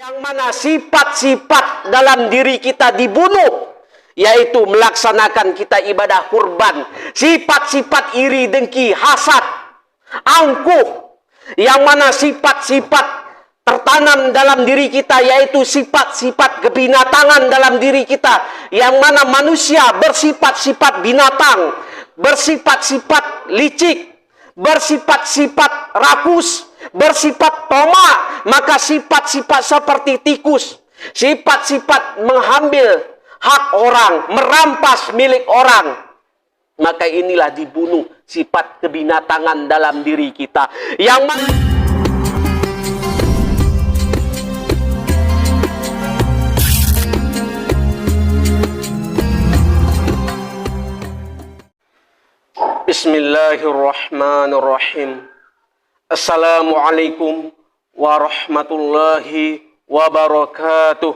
Yang mana sifat-sifat dalam diri kita dibunuh, yaitu melaksanakan kita ibadah kurban. Sifat-sifat iri, dengki, hasad, angkuh. Yang mana sifat-sifat tertanam dalam diri kita, yaitu sifat-sifat kebinatangan dalam diri kita. Yang mana manusia bersifat-sifat binatang, bersifat-sifat licik, bersifat-sifat rakus, bersifat tomak, maka sifat-sifat seperti tikus, sifat-sifat mengambil hak orang, merampas milik orang, maka inilah dibunuh sifat kebinatangan dalam diri kita. Yang mana Bismillahirrahmanirrahim. Assalamualaikum warahmatullahi wabarakatuh.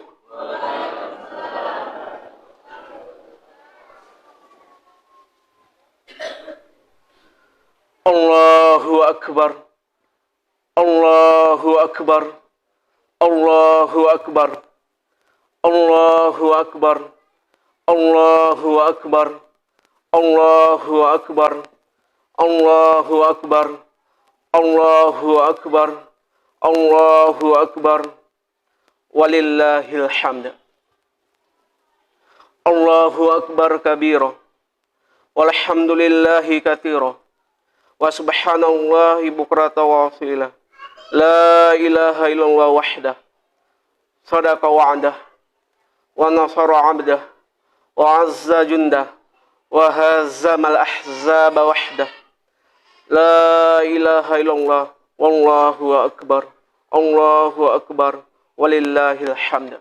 Allahu Akbar. Allahu Akbar. Allahu Akbar. Allahu Akbar. Allahu Akbar. Allahu Akbar. Allahu Akbar. Allahu Akbar. Allahu Akbar. Walillahil hamd. Allahu Akbar kabira. Walhamdulillahi katsira. Wa subhanallahi bukrata wa asila. La ilaha illallah wahdah. Sadaqa wa'dah. Wa nasara 'abdah. Wa 'azza jundah. Wa hazamal ahzaba wahdah. La ilaha illallah. Wallahu akbar. Allahu akbar. Walillahil hamd.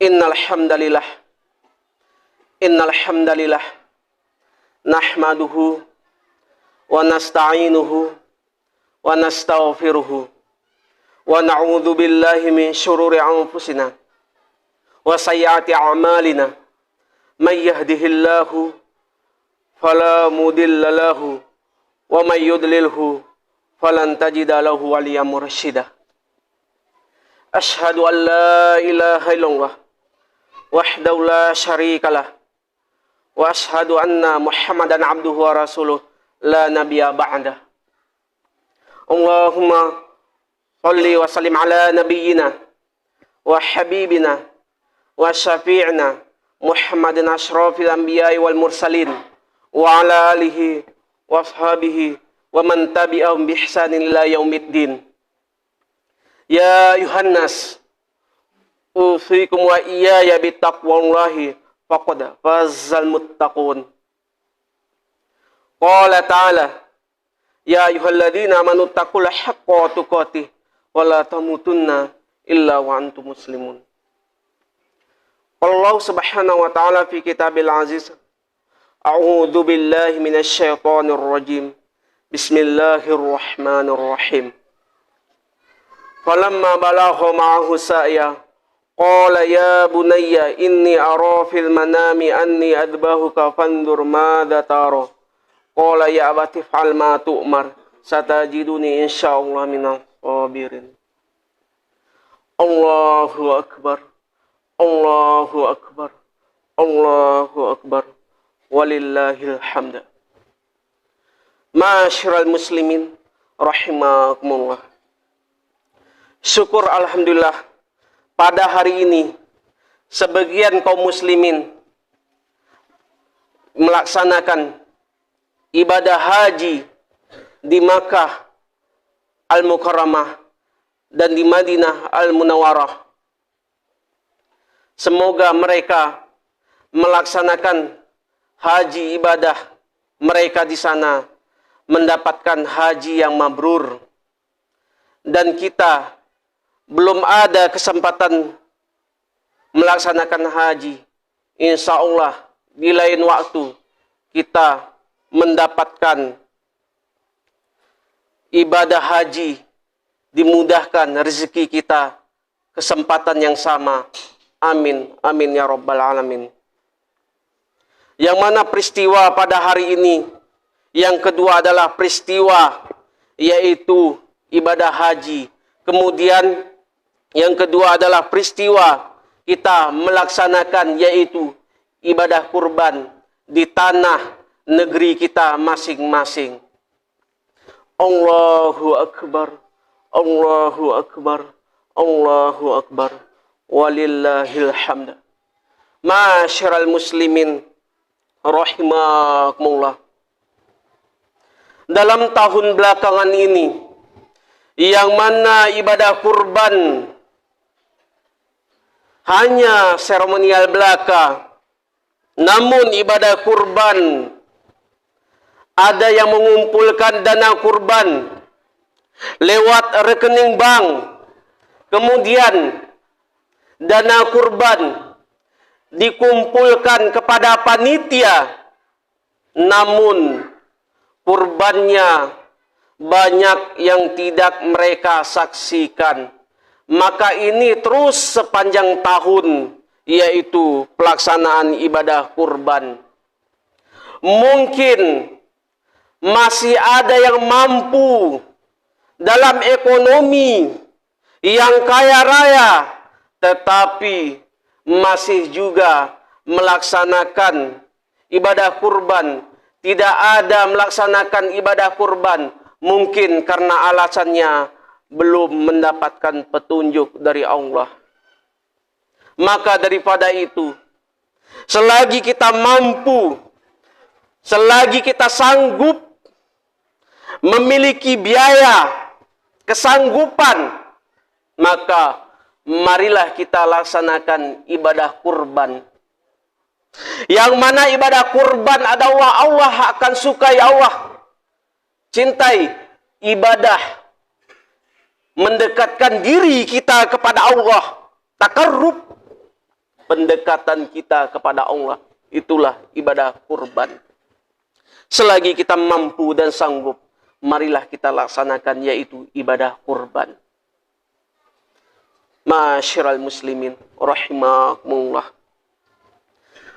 Innal hamdalillah. Innal hamdalillah. Nahmaduhu wa nasta'inuhu wa nastaghfiruhu wa na'udzu billahi min syururi anfusina wa sayyiati a'malina. May yahdihillahu fala mudilla lahu wa may yudlilhu falan tajida lahu waliyyan mursyida. Asyhadu an la ilaha illallah wahdahu la syarikalah wa asyhadu anna Muhammadan abduhu wa rasuluh la nabiyya ba'dah. Allahumma shalli wa sallim ala nabiyyina wa habibina wa syafi'ina Muhammadin asyrafil anbiya'i wal mursalin wa ala alihi wa ashabihi wa man tabi'ahum bi ihsanin ila yaumiddin. Ya ayuhan nas, usikum wa iyaya bittaqwallahi faqad fazal muttaqun. Qala ta'ala, ya ayyuhalladzina amanu taqullaha haqqa tuqatih wa la tamutunna illa wa antum muslimun. Allah subhanahu wa ta'ala fi kitabil aziz. A'udzu billahi minasy syaithanir rajim. Bismillahirrahmanirrahim. Falamma balagha ma'ahu sa'ya qala ya bunayya inni ara fil manami anni adbahuka fandur madza tara. Qala ya abati fa'al ma tu'mar satajiduni insyaallah minal sabirin. Allahu akbar. Allahu akbar. Allahu akbar. Walillahil hamd. Ma'asyiral muslimin rahimakumullah. Syukur alhamdulillah, pada hari ini sebagian kaum muslimin melaksanakan ibadah haji di Makkah Al-Mukarramah dan di Madinah Al-Munawwarah. Semoga mereka melaksanakan haji ibadah mereka di sana mendapatkan haji yang mabrur. Dan kita belum ada kesempatan melaksanakan haji. Insya Allah di lain waktu kita mendapatkan ibadah haji, dimudahkan rezeki kita, kesempatan yang sama. Amin, amin ya rabbal alamin. Yang mana peristiwa pada hari ini, yang kedua adalah peristiwa yaitu ibadah haji Kemudian yang kedua adalah peristiwa kita melaksanakan, yaitu ibadah kurban di tanah negeri kita masing-masing. Allahu Akbar, Allahu Akbar, Allahu Akbar, walillahil hamd. Ma'asyiral muslimin rahimakumullah. Dalam tahun belakangan ini, yang mana ibadah kurban hanya seremonial belaka, namun ibadah kurban ada yang mengumpulkan dana kurban lewat rekening bank, kemudian dana kurban dikumpulkan kepada panitia, namun kurbannya banyak yang tidak mereka saksikan. Maka ini terus sepanjang tahun, yaitu pelaksanaan ibadah kurban. Mungkin masih ada yang mampu dalam ekonomi yang kaya raya, tetapi masih juga melaksanakan ibadah kurban. Tidak ada melaksanakan ibadah kurban, mungkin karena alasannya belum mendapatkan petunjuk dari Allah. Maka daripada itu, selagi kita mampu, selagi kita sanggup, memiliki biaya, kesanggupan, maka marilah kita laksanakan ibadah kurban. Yang mana ibadah kurban adalah Allah akan sukai, Allah cintai ibadah, mendekatkan diri kita kepada Allah, takarrub, pendekatan kita kepada Allah, itulah ibadah kurban. Selagi kita mampu dan sanggup, marilah kita laksanakan, yaitu ibadah kurban. Ma'asyiral muslimin rahimakumullah.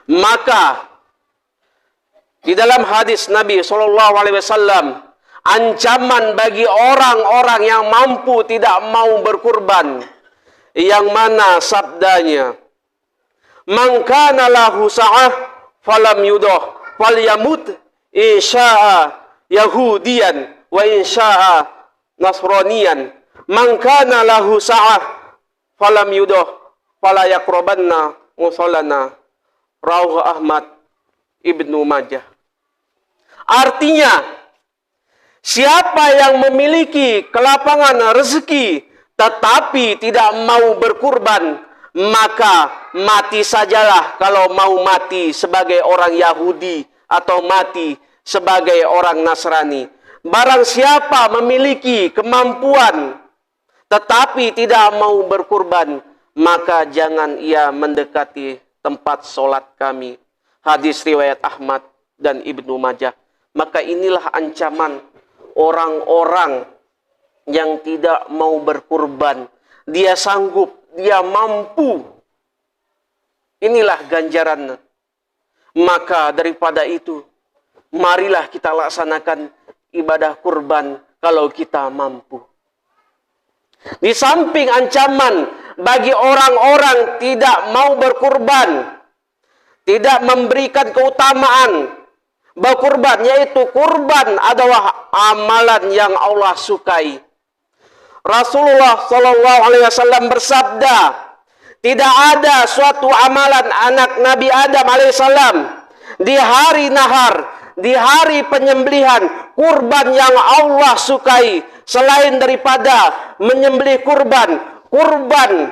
Maka di dalam hadis Nabi SAW, ancaman bagi orang-orang yang mampu tidak mau berkurban, yang mana sabdanya, "Man kana lahu sa'ah falam yudah falyamut insya'a yahudiyan wa insya'a nasraniyan. Man kana lahu sa'ah falam yudah fala yaqrabanna musallana." Rawah Ahmad Ibnu Majah. Artinya, siapa yang memiliki kelapangan rezeki tetapi tidak mau berkurban, maka mati sajalah kalau mau mati sebagai orang Yahudi atau mati sebagai orang Nasrani. Barang siapa memiliki kemampuan tetapi tidak mau berkurban, maka jangan ia mendekati tempat solat kami. Hadis riwayat Ahmad dan Ibnu Majah. Maka inilah ancaman orang-orang yang tidak mau berkurban. Dia sanggup, dia mampu. Inilah ganjaran. Maka daripada itu, marilah kita laksanakan ibadah kurban kalau kita mampu. Di samping ancaman bagi orang-orang tidak mau berkurban, tidak memberikan keutamaan berkurban, yaitu kurban adalah amalan yang Allah sukai. Rasulullah SAW bersabda, tidak ada suatu amalan anak Nabi Adam alaihissalam di hari nahar, di hari penyembelihan, kurban yang Allah sukai selain daripada menyembelih kurban. Kurban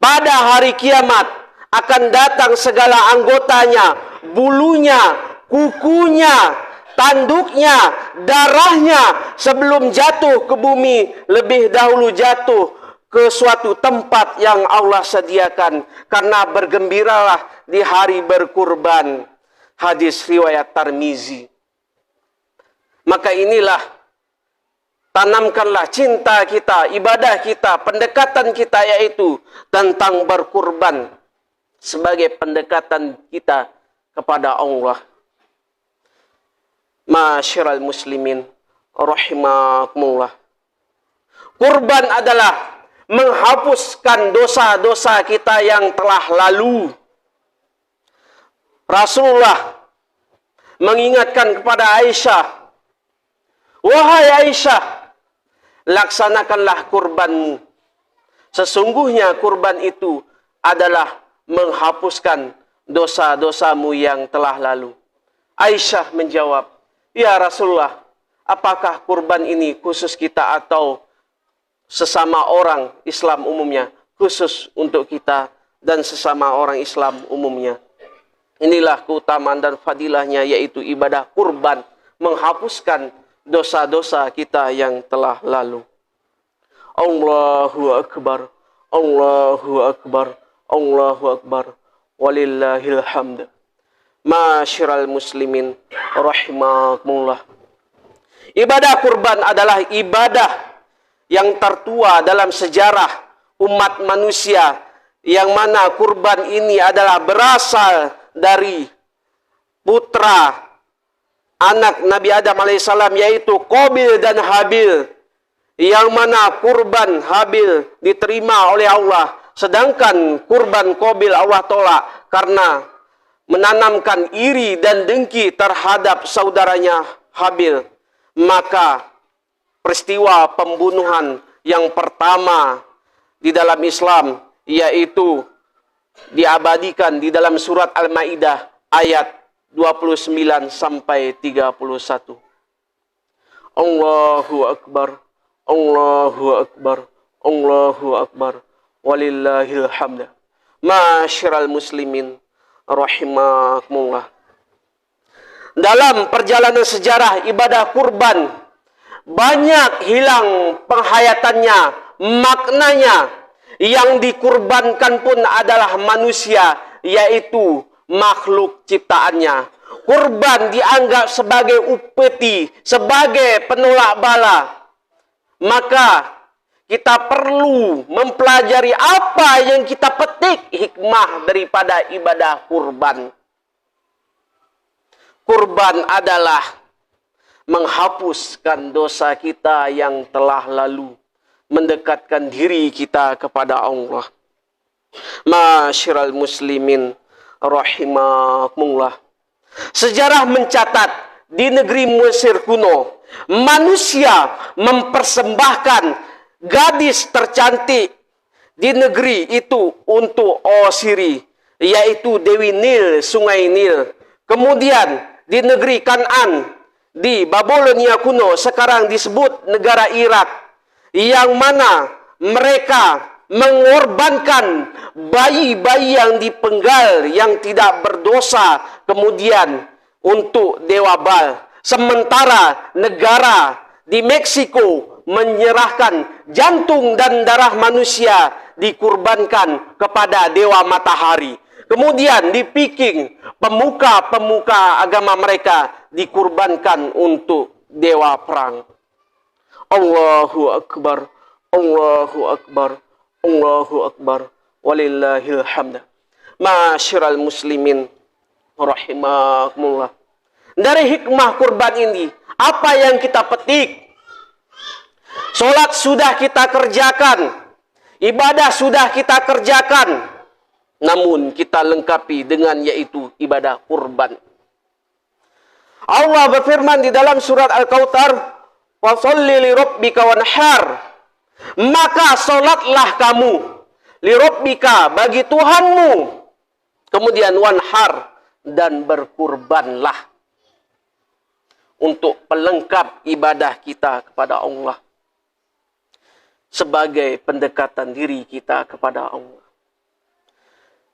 pada hari kiamat akan datang segala anggotanya, bulunya, kukunya, tanduknya, darahnya, sebelum jatuh ke bumi, lebih dahulu jatuh ke suatu tempat yang Allah sediakan, karena bergembiralah di hari berkurban. Hadis riwayat Tirmizi. Maka inilah, tanamkanlah cinta kita, ibadah kita, pendekatan kita, yaitu tentang berkurban sebagai pendekatan kita kepada Allah. Ma'asyiral muslimin rahimakumullah. Kurban adalah menghapuskan dosa-dosa kita yang telah lalu. Rasulullah mengingatkan kepada Aisyah, "Wahai Aisyah, laksanakanlah kurbanmu. Sesungguhnya kurban itu adalah menghapuskan dosa-dosamu yang telah lalu." Aisyah menjawab, "Ya Rasulullah, apakah kurban ini khusus kita atau sesama orang Islam umumnya?" Khusus untuk kita dan sesama orang Islam umumnya. Inilah keutamaan dan fadilahnya, yaitu ibadah kurban, menghapuskan dosa-dosa kita yang telah lalu. Allahu Akbar, Allahu Akbar, Allahu Akbar, walillahil hamd. Masyiral muslimin rahimakumullah. Ibadah kurban adalah ibadah yang tertua dalam sejarah umat manusia, yang mana kurban ini adalah berasal dari putra anak Nabi Adam alaihissalam, yaitu Qabil dan Habil, yang mana kurban Habil diterima oleh Allah, sedangkan kurban Qabil Allah tolak karena menanamkan iri dan dengki terhadap saudaranya Habil. Maka peristiwa pembunuhan yang pertama di dalam Islam, yaitu diabadikan di dalam surat Al-Maidah ayat 29 sampai 31. Allahu Akbar, Allahu Akbar, Allahu Akbar, walillahil hamd. Masyiral muslimin rahimakumullah. Dalam perjalanan sejarah ibadah kurban, banyak hilang penghayatannya, maknanya. Yang dikurbankan pun adalah manusia, yaitu makhluk ciptaannya. Kurban dianggap sebagai upeti, sebagai penolak bala. Maka kita perlu mempelajari apa yang kita petik hikmah daripada ibadah kurban. Kurban adalah menghapuskan dosa kita yang telah lalu, mendekatkan diri kita kepada Allah. Masyiral muslimin rahimakumullah. Sejarah mencatat di negeri Mesir kuno, manusia mempersembahkan gadis tercantik di negeri itu untuk Osiri, yaitu Dewi Nil, Sungai Nil. Kemudian di negeri Kan'an, di Babilonia kuno, sekarang disebut negara Irak, yang mana mereka mengorbankan bayi-bayi yang dipenggal yang tidak berdosa kemudian untuk dewa Baal. Sementara negara di Meksiko menyerahkan jantung dan darah manusia dikurbankan kepada dewa matahari. Kemudian di Peking, pemuka-pemuka agama mereka dikurbankan untuk dewa perang. Allahu Akbar, Allahu Akbar, Allahu Akbar, walillahil hamd. Masyiral muslimin rahimakumullah. Dari hikmah kurban ini, apa yang kita petik? Solat sudah kita kerjakan, ibadah sudah kita kerjakan, namun kita lengkapi dengan yaitu ibadah kurban. Allah berfirman di dalam surat Al-Kautsar, "Fasholli li rabbika wanhar." Maka solatlah kamu li rabbika, bagi Tuhanmu. Kemudian wanhar, dan berkurbanlah, untuk pelengkap ibadah kita kepada Allah, sebagai pendekatan diri kita kepada Allah.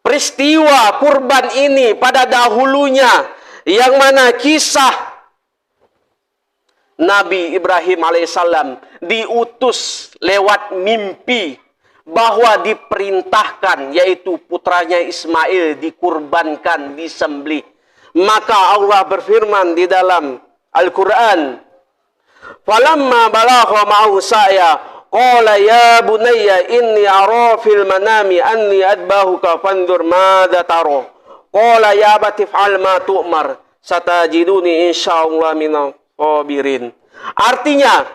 Peristiwa kurban ini pada dahulunya, yang mana kisah Nabi Ibrahim alaihissalam diutus lewat mimpi bahwa diperintahkan, yaitu putranya Ismail dikurbankan, disembelih. Maka Allah berfirman di dalam Al-Quran, "Falamma balagha ma'ahu sa'ya, qala ya bunayya inni ara fil manami anni adbahuka fanzur madza tara." Qala ya abati fa'al ma tu'mar satajiduni insyaallah minal sabirin. Artinya,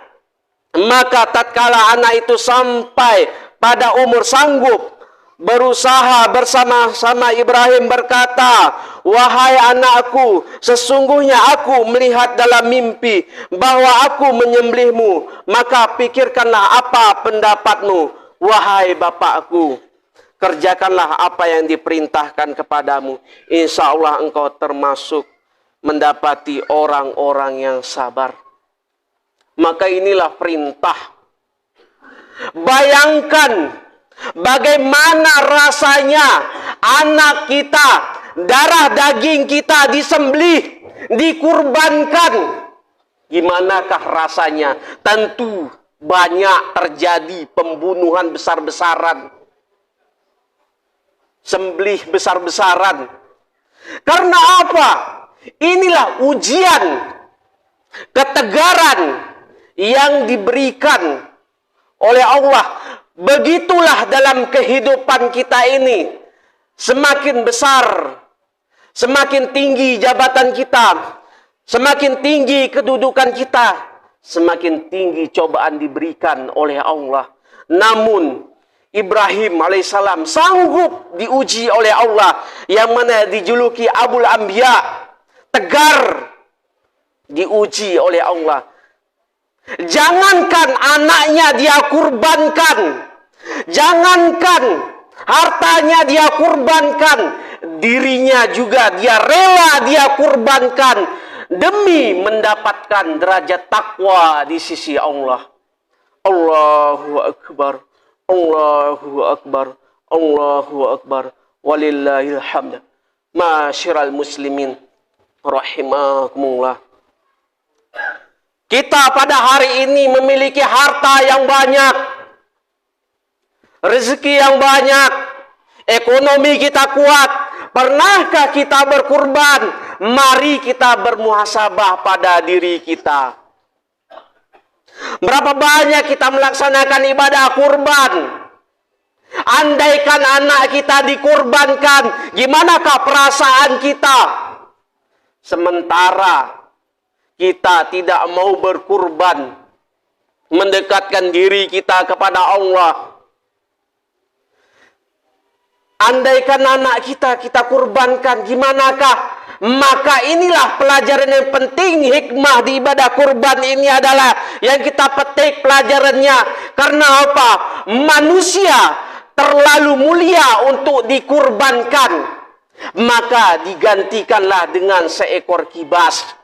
Maka tatkala anak itu sampai pada umur sanggup berusaha bersama-sama, Ibrahim berkata, "Wahai anakku, sesungguhnya aku melihat dalam mimpi bahwa aku menyembelihmu. Maka pikirkanlah apa pendapatmu, wahai bapakku. Kerjakanlah apa yang diperintahkan kepadamu. Insya Allah engkau termasuk mendapati orang-orang yang sabar." Maka inilah perintah. Bayangkan bagaimana rasanya anak kita, darah daging kita disembelih, dikurbankan. Gimanakah rasanya? Tentu banyak terjadi pembunuhan besar-besaran, sembelih besar-besaran. Karena apa? Inilah ujian, ketegaran yang diberikan oleh Allah. Begitulah dalam kehidupan kita ini. Semakin besar, semakin tinggi jabatan kita, semakin tinggi kedudukan kita, semakin tinggi cobaan diberikan oleh Allah. Namun Ibrahim alaihissalam sanggup diuji oleh Allah, yang mana dijuluki Abul Anbiya, tegar, diuji oleh Allah. Jangankan anaknya dia kurbankan, jangankan hartanya dia kurbankan, dirinya juga dia rela dia kurbankan demi mendapatkan derajat takwa di sisi Allah. Allahu Akbar, Allahu Akbar, Allahu Akbar, walillahil hamd. Masyiral muslimin rahimakumullah. Kita pada hari ini memiliki harta yang banyak, rezeki yang banyak, ekonomi kita kuat. Pernahkah kita berkurban? Mari kita bermuhasabah pada diri kita. Berapa banyak kita melaksanakan ibadah kurban? Andaikan anak kita dikurbankan, gimanakah perasaan kita? Sementara kita tidak mau berkurban, mendekatkan diri kita kepada Allah. Andaikan anak kita kurbankan, gimanakah? Maka inilah pelajaran yang penting. Hikmah di ibadah kurban ini adalah yang kita petik pelajarannya. Karena apa? Manusia terlalu mulia untuk dikurbankan, maka digantikanlah dengan seekor kibas.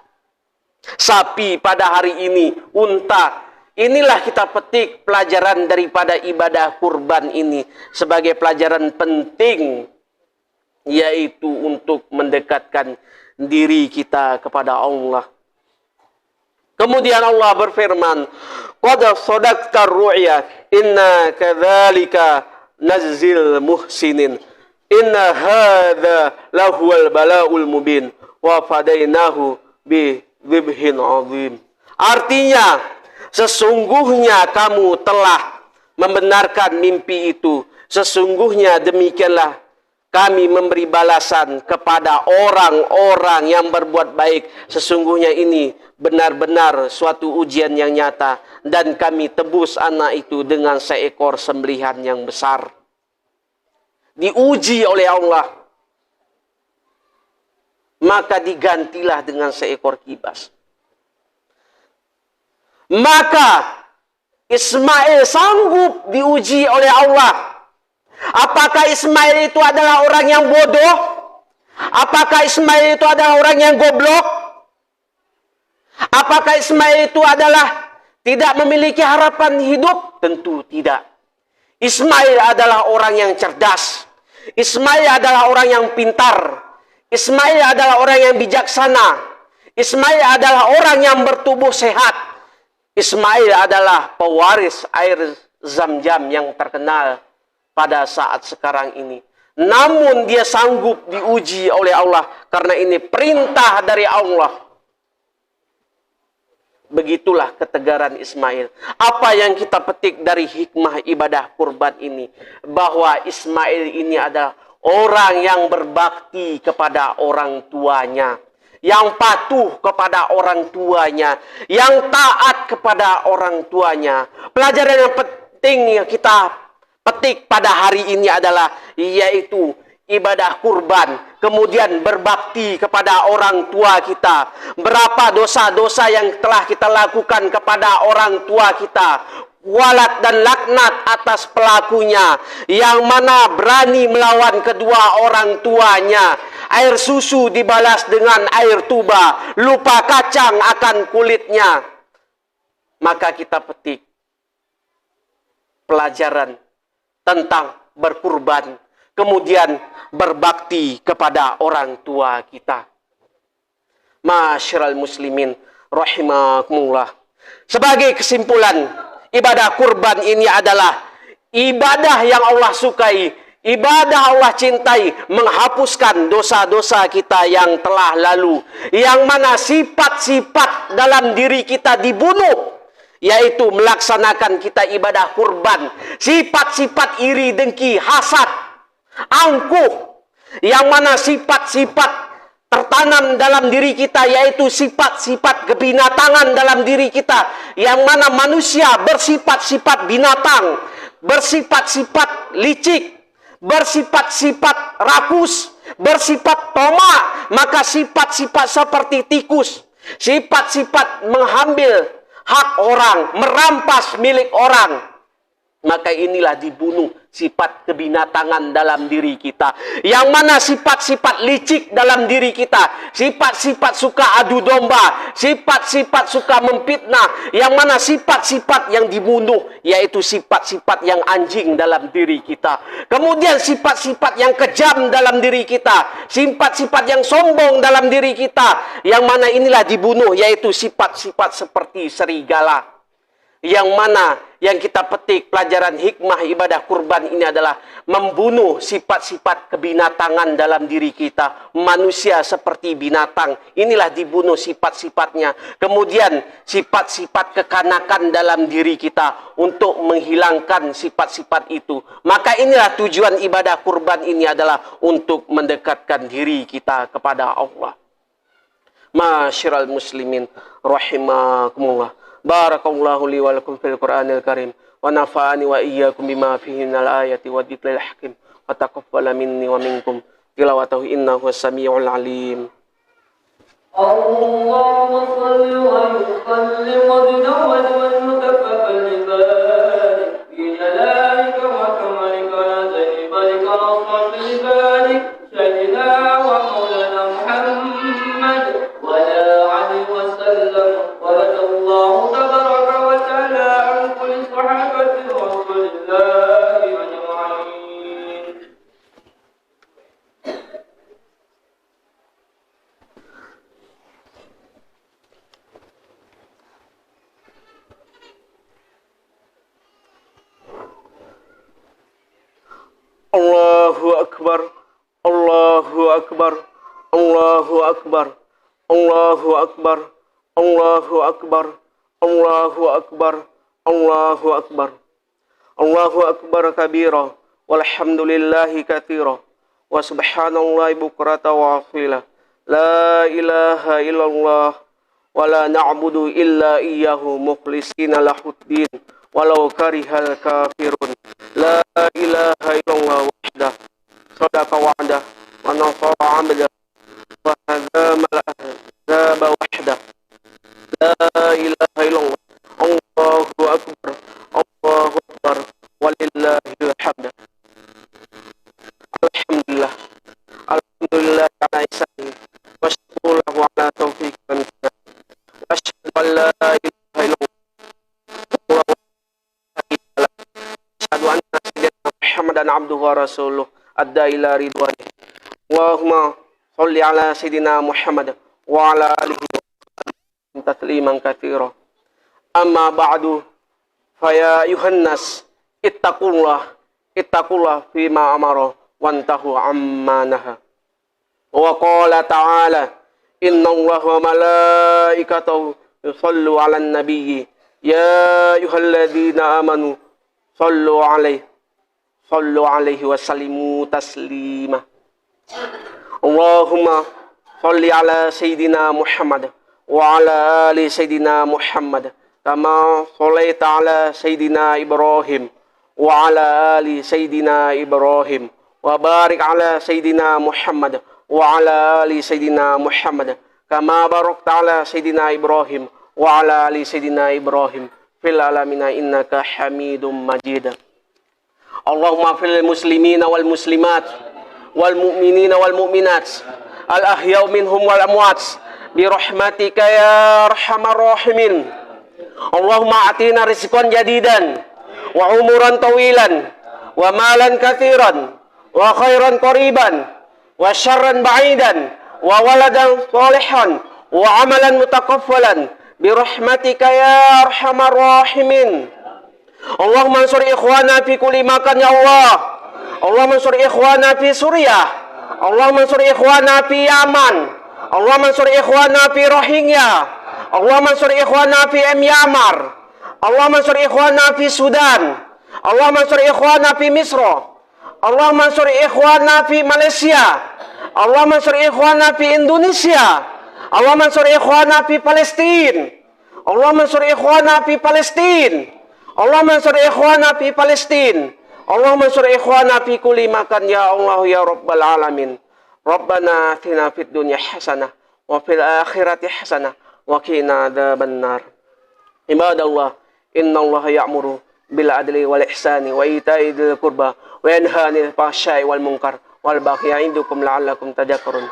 Sapi pada hari ini, unta. Inilah kita petik pelajaran daripada ibadah kurban ini sebagai pelajaran penting, yaitu untuk mendekatkan diri kita kepada Allah. Kemudian Allah berfirman, "Qad shadaqta ru'ya, inna kadzalika nazil muhsinin, inna hadza lahuwal bala'ul mubin, wa fadainahu bi dzibhin 'adzim." Artinya, sesungguhnya kamu telah membenarkan mimpi itu. Sesungguhnya demikianlah kami memberi balasan kepada orang-orang yang berbuat baik. Sesungguhnya ini benar-benar suatu ujian yang nyata. Dan kami tebus anak itu dengan seekor sembelihan yang besar. Diuji oleh Allah, maka digantilah dengan seekor kibas. Maka Ismail sanggup diuji oleh Allah. Apakah Ismail itu adalah orang yang bodoh? Apakah Ismail itu adalah orang yang goblok? Apakah Ismail itu adalah tidak memiliki harapan hidup? Tentu tidak. Ismail adalah orang yang cerdas. Ismail adalah orang yang pintar. Ismail adalah orang yang bijaksana. Ismail adalah orang yang bertubuh sehat. Ismail adalah pewaris air Zam-Zam yang terkenal pada saat sekarang ini. Namun dia sanggup diuji oleh Allah karena ini perintah dari Allah. Begitulah ketegaran Ismail. Apa yang kita petik dari hikmah ibadah kurban ini? Bahwa Ismail ini adalah orang yang berbakti kepada orang tuanya, yang patuh kepada orang tuanya, yang taat kepada orang tuanya. Pelajaran yang penting yang kita petik pada hari ini adalah yaitu ibadah kurban, kemudian berbakti kepada orang tua kita. Berapa dosa-dosa yang telah kita lakukan kepada orang tua kita, walat dan laknat atas pelakunya, yang mana berani melawan kedua orang tuanya. Air susu dibalas dengan air tuba, lupa kacang akan kulitnya. Maka kita petik pelajaran tentang berkurban, kemudian berbakti kepada orang tua kita. Masyiral muslimin rahimakumullah. Sebagai kesimpulan, ibadah kurban ini adalah ibadah yang Allah sukai, ibadah Allah cintai, menghapuskan dosa-dosa kita yang telah lalu, yang mana sifat-sifat dalam diri kita dibunuh, yaitu melaksanakan kita ibadah kurban. Sifat-sifat iri, dengki, hasad, angkuh, yang mana sifat-sifat tertanam dalam diri kita, yaitu sifat-sifat kebinatangan dalam diri kita, yang mana manusia bersifat-sifat binatang, bersifat-sifat licik, bersifat-sifat rakus, bersifat tomak. Maka sifat-sifat seperti tikus, sifat-sifat mengambil hak orang, merampas milik orang, maka inilah dibunuh sifat kebinatangan dalam diri kita. Yang mana sifat-sifat licik dalam diri kita, sifat-sifat suka adu domba, sifat-sifat suka memfitnah, yang mana sifat-sifat yang dibunuh, yaitu sifat-sifat yang anjing dalam diri kita. Kemudian sifat-sifat yang kejam dalam diri kita, sifat-sifat yang sombong dalam diri kita, yang mana inilah dibunuh, yaitu sifat-sifat seperti serigala. Yang mana yang kita petik pelajaran hikmah ibadah kurban ini adalah membunuh sifat-sifat kebinatangan dalam diri kita. Manusia seperti binatang, inilah dibunuh sifat-sifatnya. Kemudian sifat-sifat kekanakan dalam diri kita untuk menghilangkan sifat-sifat itu. Maka inilah tujuan ibadah kurban ini adalah untuk mendekatkan diri kita kepada Allah. Masyiral muslimin rahimakumullah. Barakallahu li wa lakum fil Qur'anil Karim wa nafa'ani wa iyyakum bima fihi minal ayati wa dzikril hakim wa taqabbala minni wa minkum tilawatahu innahu was-sami'ul 'alim. Allahumma shalli wa sallim wa zawwid wa mutafaffal libarik fi jalalika wa kamalika la zaibalika wa libarik sayyidina wa maulana Muhammad wa ala alihi wa sallam wa radallahu tabaraka wa ta'ala an kulli sahabati rasulillahi ajma'in. Allahu Akbar, Allahu Akbar, Allahu Akbar, Allahu Akbar, Allahu Akbar, Allahu Akbar, Allahu Akbar. Allahu Akbar kabira, walhamdulillahi katsira, wa subhanallahi bukrata wa asila. La ilaha illallah, wa la na'budu illa iyyahu mukhlisina lahuddin, walau karihal kafirun. La ilaha illallah wahdah, sadaqa wa'dah, wa nasara 'abdah, wa hazama al-ahzaba wahdah. La ilaha illallah, Allahu Akbar, Allahu Akbar, walillahil hamd. Alhamdulillah, alhamdulillah ala ihsanihi, wa syukuruhu ala taufiqihi wa hidayatihi. Wa asyhadu an la ilaha illallah, asyhadu anna sayyidina Muhammadan abduhu wa rasuluh, adda ila ridwani. Allahumma sholli ala sayyidina Muhammad wa ala alihi tasliman katsira. Amma ba'du, faya ayuhan nas ittaqullah fima amara wantahu amma naha. Wa qala ta'ala innallaha wa malaikatahu yusallu 'alan nabiyyi ya ayyuhalladzina amanu sallu alaihi wa sallimu taslima. Allahumma salli ala Sayyidina Muhammad wa ala ali Sayyidina Muhammad kama shallaita ala Sayyidina Ibrahim wa ala ali Sayyidina Ibrahim wa barik ala Sayyidina Muhammad wa ala ali Sayyidina Muhammad kama barakta ala Sayyidina Ibrahim wa ala ali Sayyidina Ibrahim fil alamina innaka Hamidum Majid. Allahumma fil muslimina wal muslimat wal mu'minina wal mu'minat al ahya'u minhum wal amwat bi rahmatika ya arhamar rahimin. Allahumma atina rizqan jadidan wa umuran tawilan wa malan katsiran wa khairan qariban wa syarran ba'idan wa waladan salihan wa amalan mutakaffalan bi rahmatika ya arhamar rahimin. Allahumma ansur ikhwana fi kulli makan ya Allah. Allahumma ansur ikhwana fi Suriah. Allahumma ansur ikhwana fi Yaman. Allahumma ansur ikhwana fi Rohingya. Allahumma ansur ikhwana fi Myanmar. Allahumma ansur ikhwana fi Sudan. Allahumma ansur ikhwana fi Misra. Allahumma ansur ikhwana fi Malaysia. Allahumma ansur ikhwana fi Indonesia. Allahumma ansur ikhwana fi Palestina. Allahumma ansur ikhwana fi Palestina. Allahumma ansur ikhwana fi Palestina. Allahumma ansur ikhwana fi kulli makan ya Allah ya Rabbal alamin. Rabbana atina fid dunya hasanah wa fil akhirati hasanah wa qina adzabannar. Ibadallah, innallaha ya'muru bil adli wal ihsani wa ita'i dzil qurba wa yanha 'anil fahsya'i wal munkar wal baghi ya'idukum la'allakum tadhakkarun.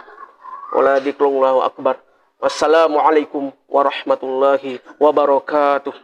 Wa dzikrullahu akbar. Wassalamu alaikum warahmatullahi wabarakatuh.